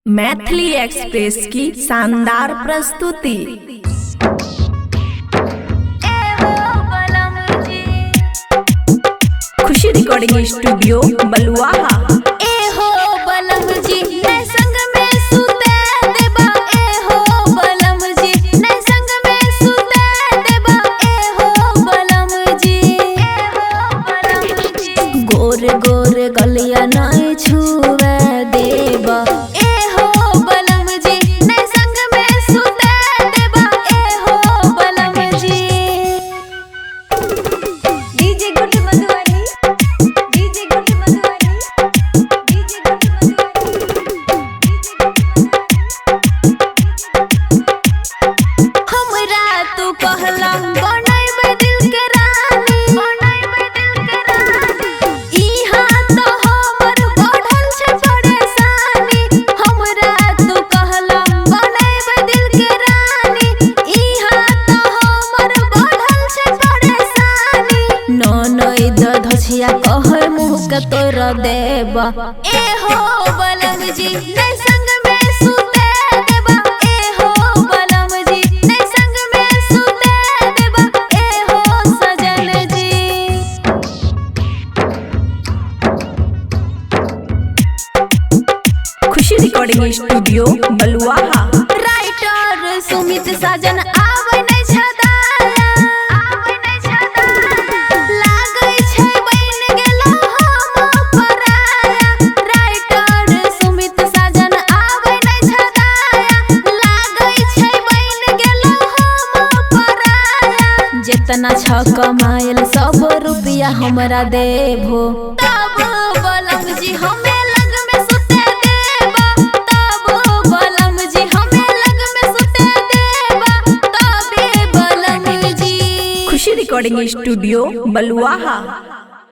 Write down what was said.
Maithili express की शानदार प्रस्तुति। खुशी रिकॉर्डिंग स्टूडियो बलुआहा। गोर गोर गलिया नहीं छुए देबा ए हो बलम जी, नहीं संग में सुते देबा ए हो बलम जी। डीजे गुड मधुवानी, डीजे गुड मधुवानी, डीजे गुड मधुवानी। हमरा तू कहला बनाइबे दिल के रानी, बनाइबे दिल के रानी। इहा तो हमर बढ़ल छे परेशानी, हमरा तू कहला बनाइबे दिल के रानी। इहा तो हमर बढ़ल छे परेशानी। ननद धछिया कहे मुँह के तोर देबा ए हो बलम जी, नहीं संग में सुते देबा ए हो बलम जी, नहीं संग में सुते देबा ए हो सजन जी। खुशी रिकॉर्डिंग स्टूडियो बलुआहा। राइटर सुमित साजन आवे नहीं छदाया, आवे नहीं छदाया। लागै छै बन गेलो हम पराया। राइटर सुमित साजन आवे नहीं छदाया। लागै छै बन गेलो हम पराया। जितना छ कमायल सब रुपया हमरा देबो, तब बलम जी हमें लग में सुते देबा। तब बलम जी हमें लग में सुते देबा, तबे बलम जी। खुशी रिकॉर्डिंग स्टूडियो बलुआहा।